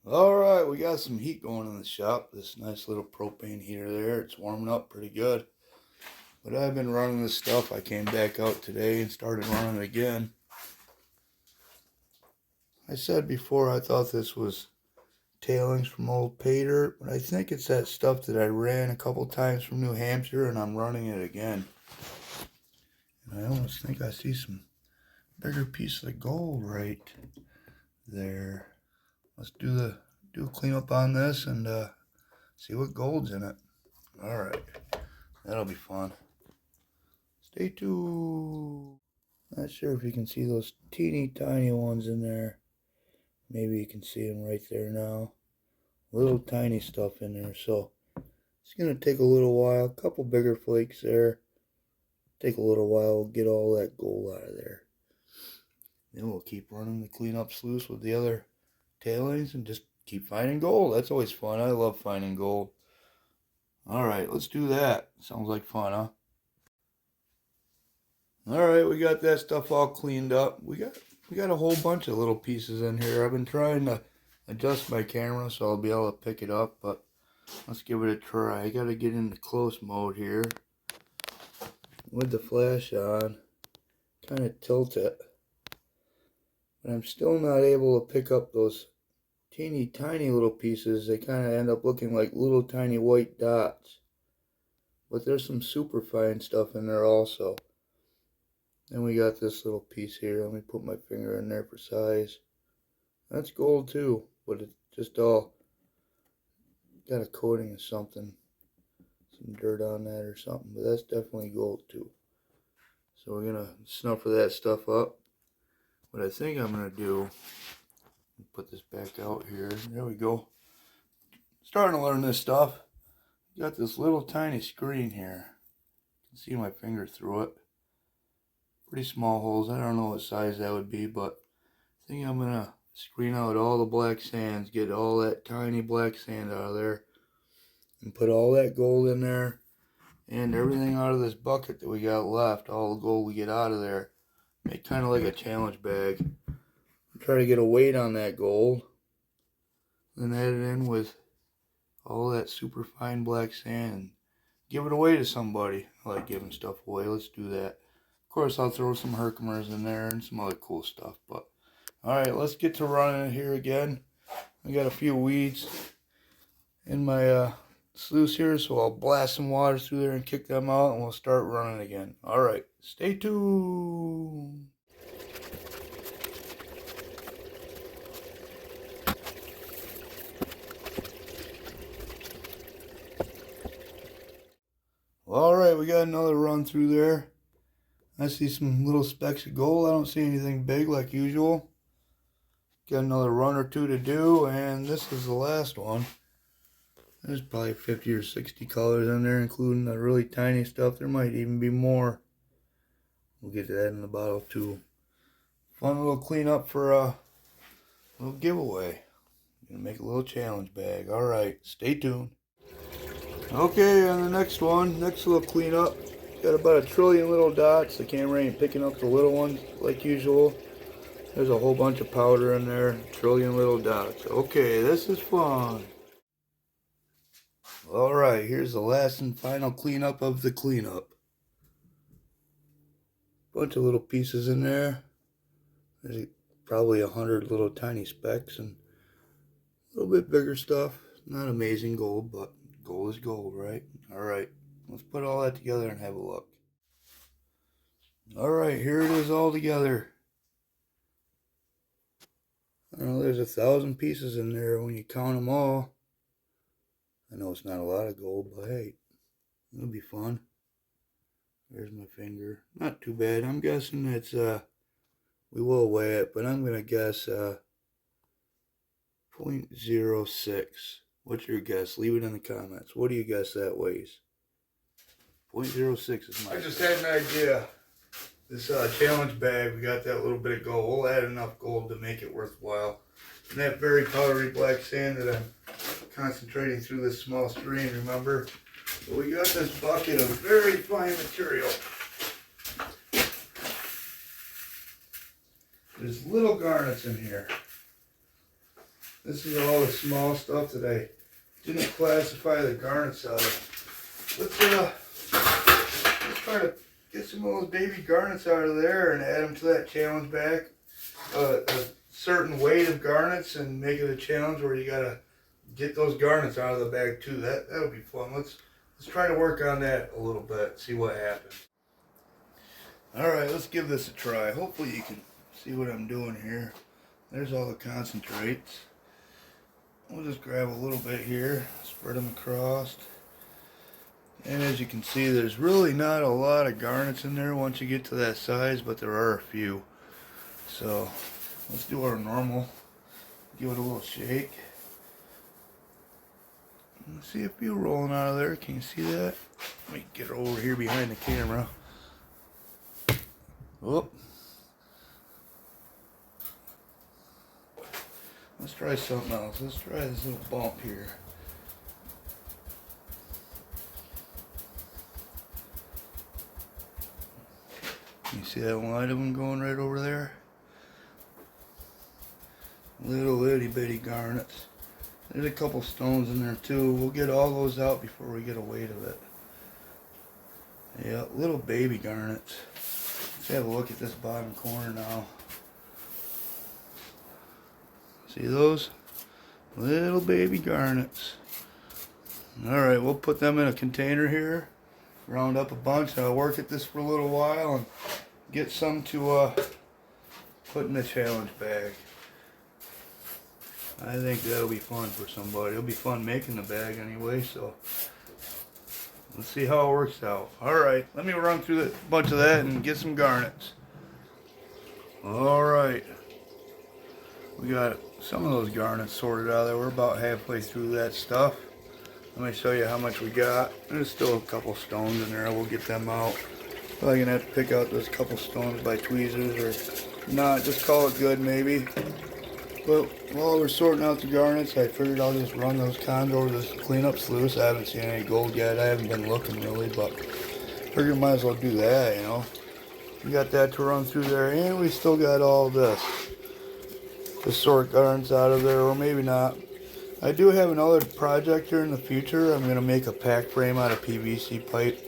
Alright, we got some heat going in the shop. This nice little propane heater there. It's warming up pretty good. But I've been running this stuff. I came back out today and started running it again. I said before I thought this was tailings from old Paydirt, but I think it's that stuff that I ran a couple times from New Hampshire and I'm running it again. And I almost think I see some bigger piece of gold right there. Let's do a cleanup on this and see what gold's in it. Alright, that'll be fun. Stay tuned. Not sure if you can see those teeny tiny ones in there. Maybe you can see them right there now. Little tiny stuff in there. So it's going to take a little while. A couple bigger flakes there. Take a little while to get all that gold out of there. Then we'll keep running the cleanup sluice with the other tailings and just keep finding gold. That's always fun. I love finding gold. Alright, let's do that. Sounds like fun, huh? Alright, we got that stuff all cleaned up. We got a whole bunch of little pieces in here. I've been trying to adjust my camera so I'll be able to pick it up, but let's give it a try. I gotta get into close mode here. With the flash on, kind of tilt it. But I'm still not able to pick up those teeny tiny little pieces. They kind of end up looking like little tiny white dots. But there's some super fine stuff in there also. Then we got this little piece here. Let me put my finger in there for size. That's gold too, but it's just all got a coating of something. Some dirt on that or something, but that's definitely gold too. So we're gonna snuff that stuff up. What I think I'm gonna do, put this back out here. There we go. Starting to learn this stuff. Got this little tiny screen here. You can see my finger through it. Pretty small holes. I don't know what size that would be, but I think I'm gonna screen out all the black sands, get all that tiny black sand out of there, and put all that gold in there, and everything out of this bucket that we got left, all the gold we get out of there. Make kind of like a challenge bag. Try to get a weight on that gold, then add it in with all that super fine black sand, and give it away to somebody. I like giving stuff away. Let's do that. Of course, I'll throw some Herkimers in there and some other cool stuff. But alright, let's get to running it here again. I got a few weeds in my sluice here, so I'll blast some water through there and kick them out, and we'll start running again. Alright, stay tuned. Alright, we got another run through there. I see some little specks of gold. I don't see anything big like usual. Got another run or two to do, and this is the last one. There's probably 50 or 60 colors in there, including the really tiny stuff. There might even be more. We'll get to that in the bottle too. Fun little cleanup for a little giveaway. Gonna make a little challenge bag. Alright, stay tuned. Okay, on the next one, next little cleanup. Got about 1 trillion little dots. The camera ain't picking up the little ones like usual. There's a whole bunch of powder in there. 1 trillion little dots. Okay, this is fun. Alright, here's the last and final cleanup of the cleanup. Bunch of little pieces in there. There's probably 100 little tiny specks and a little bit bigger stuff. Not amazing gold, but gold is gold, right? Alright, let's put all that together and have a look. Alright, here it is all together. I know there's 1,000 pieces in there when you count them all. I know it's not a lot of gold, but hey, it'll be fun. There's my finger. Not too bad. I'm guessing it's, we will weigh it, but I'm going to guess 0.06. What's your guess? Leave it in the comments. What do you guess that weighs? 0.06 is my guess. I just had an idea. This challenge bag, we got that little bit of gold. We'll add enough gold to make it worthwhile. And that very powdery black sand that I'm concentrating through this small stream, remember? But we got this bucket of very fine material. There's little garnets in here. This is all the small stuff that I didn't classify the garnets out of. Let's try to get some of those baby garnets out of there and add them to that challenge bag. A certain weight of garnets and make it a challenge where you gotta get those garnets out of the bag too. That'll be fun. Let's try to work on that a little bit. See what happens. All right, let's give this a try. Hopefully you can see what I'm doing here. There's all the concentrates. We'll just grab a little bit here, spread them across. And as you can see, there's really not a lot of garnets in there once you get to that size, but there are a few. So let's do our normal. Give it a little shake. Let's see a few rolling out of there. Can you see that? Let me get over here behind the camera. Oh. Let's try something else. Let's try this little bump here. You see that line of them going right over there? Little itty bitty garnets. There's a couple stones in there too. We'll get all those out before we get a weight of it. Yeah, little baby garnets. Let's have a look at this bottom corner now. See those? Little baby garnets. Alright, we'll put them in a container here. Round up a bunch. I'll work at this for a little while and get some to put in the challenge bag. I think that'll be fun for somebody. It'll be fun making the bag anyway, so let's see how it works out. Alright, let me run through a bunch of that and get some garnets. Alright. We got some of those garnets sorted out of there. We're about halfway through that stuff. Let me show you how much we got. There's still a couple stones in there. We'll get them out. Probably gonna have to pick out those couple stones by tweezers or not. Just call it good maybe. But while we're sorting out the garnets, I figured I'll just run those cons over this cleanup sluice. I haven't seen any gold yet. I haven't been looking really, but figured might as well do that, you know. We got that to run through there, and we still got all this to sort garnets out of there, or maybe not. I do have another project here in the future. I'm going to make a pack frame out of PVC pipe.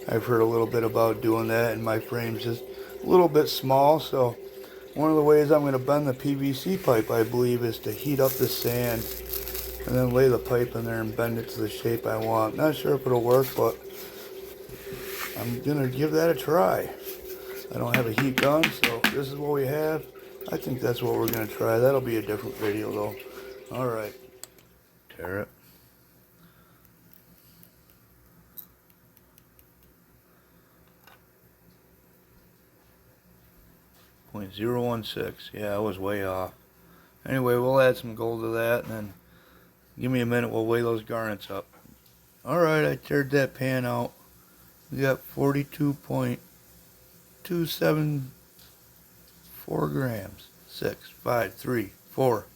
I've heard a little bit about doing that, and my frame's just a little bit small, so one of the ways I'm going to bend the PVC pipe, I believe, is to heat up the sand and then lay the pipe in there and bend it to the shape I want. Not sure if it'll work, but I'm going to give that a try. I don't have a heat gun, so this is what we have. I think that's what we're going to try. That'll be a different video, though. Alright. Tear it. .016. Yeah, I was way off. Anyway, we'll add some gold to that, and then give me a minute. We'll weigh those garnets up. Alright, I teared that pan out. We got 42.274 grams. 6, 5, 3, 4.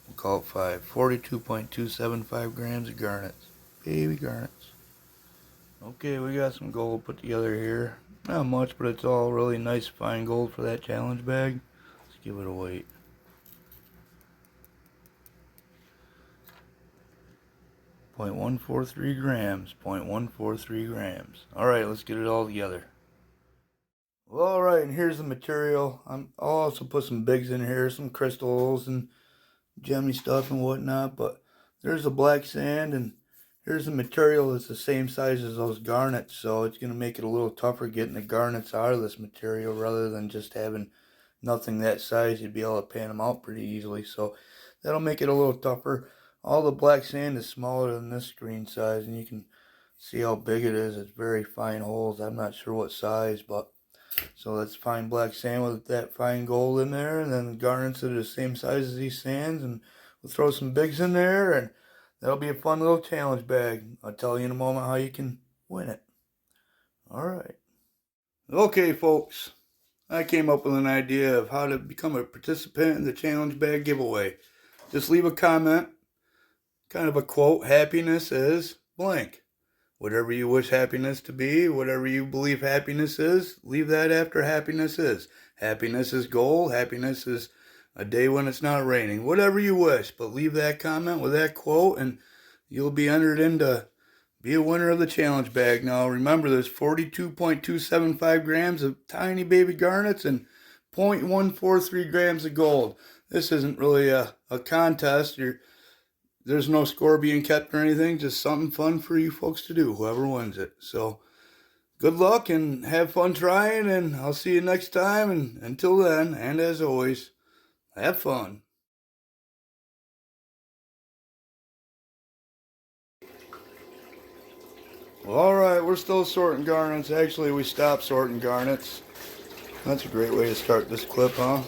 We'll call it 5. 42.275 grams of garnets. Baby garnets. Okay, we got some gold put together here. Not much, but it's all really nice fine gold for that challenge bag. Let's give it a weight. .143 grams. .143 grams. Alright, let's get it all together. Well, alright, and here's the material. I'll also put some bigs in here, some crystals and gemmy stuff and whatnot, but there's the black sand, and here's the material that's the same size as those garnets, so it's going to make it a little tougher getting the garnets out of this material rather than just having nothing that size. You'd be able to pan them out pretty easily, so that'll make it a little tougher. All the black sand is smaller than this screen size, and you can see how big it is. It's very fine holes. I'm not sure what size, but so that's fine black sand with that fine gold in there, and then the garnets are the same size as these sands, and we'll throw some bigs in there, and that'll be a fun little challenge bag. I'll tell you in a moment how you can win it. Alright. Okay, folks. I came up with an idea of how to become a participant in the challenge bag giveaway. Just leave a comment, kind of a quote, happiness is blank. Whatever you wish happiness to be, whatever you believe happiness is, leave that after happiness is. Happiness is gold. Happiness is a day when it's not raining. Whatever you wish, but leave that comment with that quote and you'll be entered in to be a winner of the challenge bag. Now remember, there's 42.275 grams of tiny baby garnets and 0.143 grams of gold. This isn't really a contest. There's no score being kept or anything, just something fun for you folks to do, whoever wins it. So good luck and have fun trying, and I'll see you next time. And until then, and as always, have fun. Well, alright, we're still sorting garnets. Actually, we stopped sorting garnets. That's a great way to start this clip, huh?